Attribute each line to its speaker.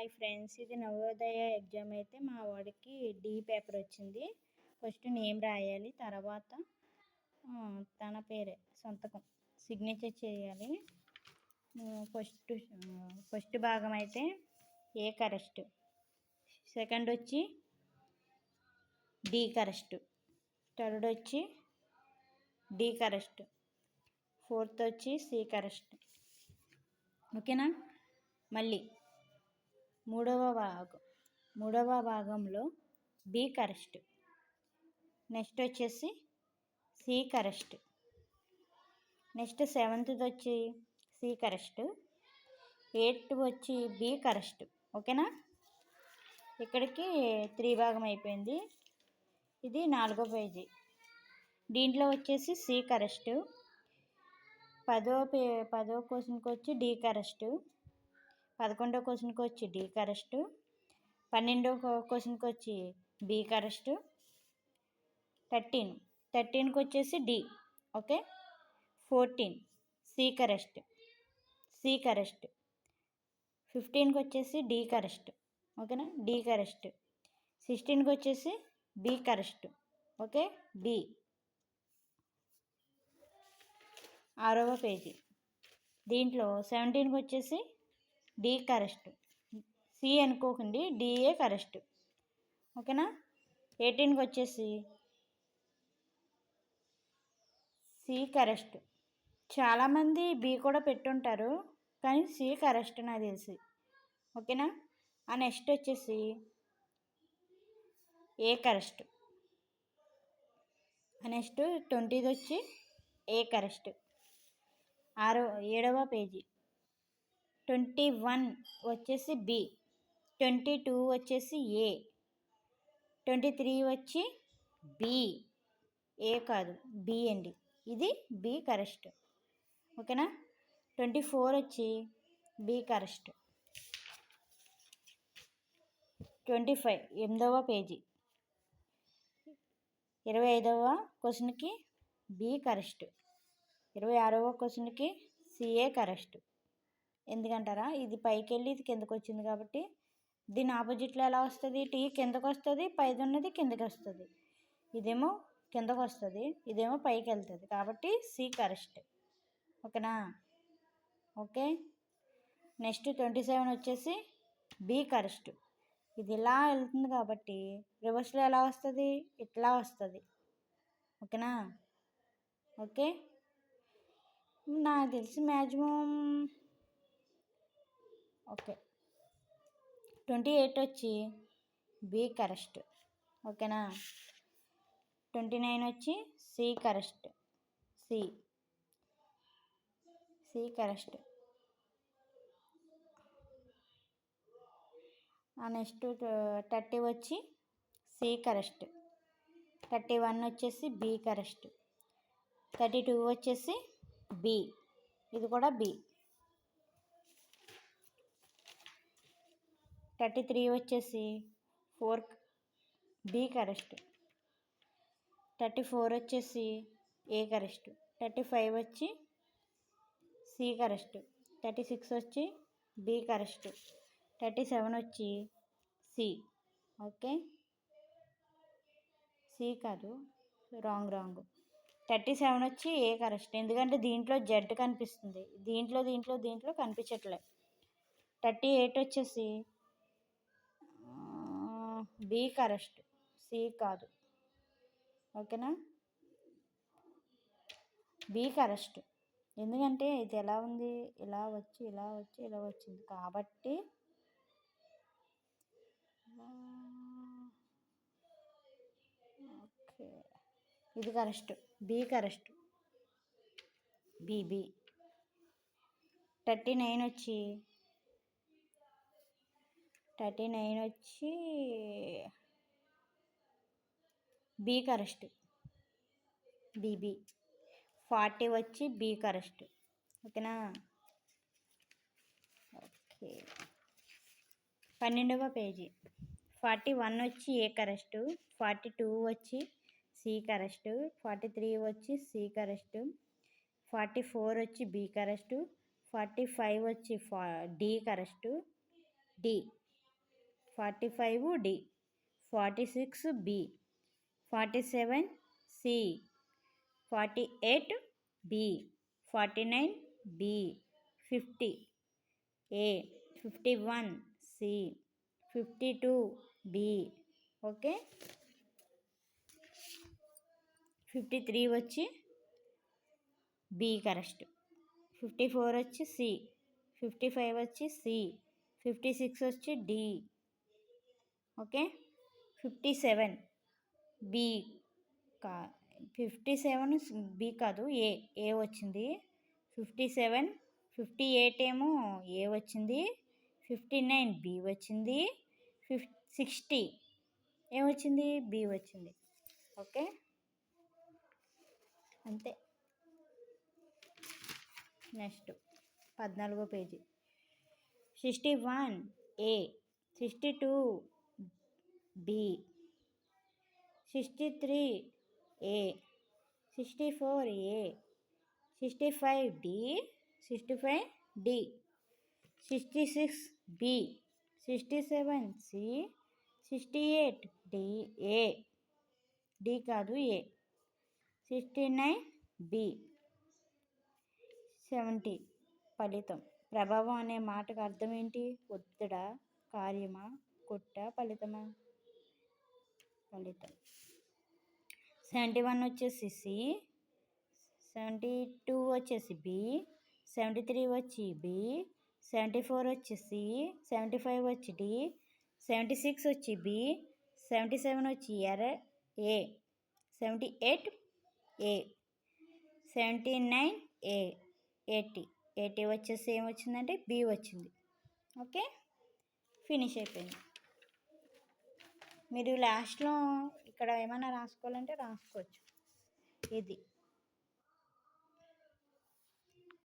Speaker 1: Hi friends, ఇది Navodaya exam అయితే మా వాడికి డి పేపర్ వచ్చింది. ఫస్ట్ నేమ్ రాయాలి, తర్వాత తన పేరే సంతకం సిగ్నేచర్ చేయాలి. ఫస్ట్ భాగం అయితే ఏ కరెక్ట్, సెకండ్ వచ్చి డి కరెక్ట్, థర్డ్ వచ్చి డి కరెక్ట్, ఫోర్త్ వచ్చి సి కరెక్ట్. ఓకేనా? మళ్ళీ మూడవ భాగంలో బి కరెక్ట్, నెక్స్ట్ వచ్చేసి సి కరెక్ట్, నెక్స్ట్ సెవెంత్ వచ్చి సి కరెక్ట్, ఎయిత్ వచ్చి బి కరెక్ట్. ఓకేనా? ఇక్కడికి 3 భాగం అయిపోయింది. ఇది 4వ పేజీ. దీంట్లో వచ్చేసి సి కరెక్ట్, 10వ క్వశ్చన్కి వచ్చి డి కరెక్ట్, 11వ క్వశ్చన్కి వచ్చి డి కరెక్ట్, 12వ క్వశ్చన్కి వచ్చి బి కరెక్ట్, 13కి వచ్చేసి డి. ఓకే, 14 సి కరెక్ట్, 15కి వచ్చేసి డి కరెక్ట్. ఓకేనా? D correct. 16కి వచ్చేసి బి కరెక్ట్. Okay, B. 6వ పేజీ. దీంట్లో 17కి వచ్చేసి డి కరెక్ట్, సి అనుకోకండి, డిఏ కరెక్ట్. ఓకేనా? 18కి వచ్చేసి సి కరెక్ట్. చాలామంది బి కూడా పెట్టుంటారు, కానీ సి కరెక్ట్ నాకు తెలిసి. ఓకేనా? ఆ నెక్స్ట్ వచ్చేసి ఏ కరెక్ట్. నెక్స్ట్ 20ది వచ్చి ఏ కరెక్ట్. 7వ పేజీ. 21 వచ్చేసి బి, 22 వచ్చేసి ఏ, 23 వచ్చి బి. ఏ కాదు, బి అండి. ఇది బి కరెక్ట్. ఓకేనా? 24 వచ్చి బి కరెక్ట్. 25 8వ పేజీ. 25వ క్వశ్చన్కి బి కరెక్ట్, 26వ క్వశ్చన్కి సిఏ కరెక్ట్. ఎందుకంటారా? ఇది పైకి వెళ్ళి ఇది కిందకు వచ్చింది కాబట్టి దీని ఆపోజిట్లో ఎలా వస్తుంది? టీ కిందకు వస్తుంది, పైది ఉన్నది కిందకి వస్తుంది. ఇదేమో కిందకు వస్తుంది, ఇదేమో పైకి వెళ్తుంది, కాబట్టి సి కరెక్ట్. ఓకేనా? ఓకే. నెక్స్ట్ 27 వచ్చేసి బి కరెక్ట్. ఇది ఇలా వెళ్తుంది కాబట్టి రివర్స్లో ఎలా వస్తుంది? ఇట్లా వస్తుంది. ఓకేనా? ఓకే. నాకు తెలిసి మ్యాక్సిమం ఓకే. 28 వచ్చి బి కరెక్ట్. ఓకేనా? 29 వచ్చి C correct, C correct. Next 30 వచ్చి సి కరెక్ట్, 31 వచ్చేసి బి కరెక్ట్, 32 వచ్చేసి బి, ఇది కూడా బి. 33 వచ్చేసి 4 బి కరెక్ట్, 34 వచ్చేసి ఏ కరెక్ట్, 35 వచ్చి సి కరెక్ట్, 36 వచ్చి బి కరెక్ట్, 37 వచ్చి సి. ఓకే, సి కాదు, రాంగ్. 37 వచ్చి ఏ కరెక్ట్, ఎందుకంటే దీంట్లో జెడ్ కనిపిస్తుంది, దీంట్లో కనిపించట్లే. 38 వచ్చేసి బి కరెక్ట్, సి కాదు. ఓకేనా? B correct. ఎందుకంటే ఇది ఎలా ఉంది? ఇలా వచ్చి ఇలా వచ్చింది కాబట్టి ఓకే, ఇది కరెక్ట్, బి కరెక్ట్, బి. 39 వచ్చి బి కరెక్ట్, బి. 40 వచ్చి బి కరెక్ట్. ఓకేనా? ఓకే. 12వ పేజీ. 41 వచ్చి ఏ కరెక్ట్, 42 వచ్చి సి కరెక్ట్, 43 వచ్చి సి కరెక్ట్, 44 వచ్చి బి కరెక్ట్, 45 వచ్చి D correct, D. 45 D, 46 B, 47 C, 48 B, 49 B, 50 A, 51 C, 52 B. Okay, 53 వచ్చి బి కరెక్ట్, 54 వచ్చి సి, 55 వచ్చి సి, 56 వచ్చి డి. ఓకే, 57 బి 57 బి కాదు ఏ వచ్చింది. 57, 58 ఏమో ఏ వచ్చింది, 59 బి వచ్చింది, 60 ఏమొచ్చింది, బి వచ్చింది. ఓకే, అంతే. నెక్స్ట్ 14వ పేజీ. 61 A, 62 B, 63 A, 64 A, 65 D, 65 D, 66 B, 67 C, 68 D A, D కాదు ఏ, 69 బి. 70 ఫలితం. ప్రభావం అనే మాటకు అర్థం ఏంటి? ఒత్తిడా, కార్యమా, కుట్ట, ఫలితమా? ఫలితం. 71 వచ్చేసి సి, 72 వచ్చేసి బి, 73 వచ్చి బి, 74 వచ్చి సి, 75 వచ్చి డి, 76 వచ్చి బి, 77 వచ్చి ఏ, 78 ఏ, 79 ఏ, 80 వచ్చేసి ఏమొచ్చిందంటే బి వచ్చింది. ఓకే, ఫినిష్ అయిపోయింది. మీరు లాస్ట్లో ఇక్కడ ఏమైనా రాసుకోవాలంటే రాసుకోవచ్చు. ఇది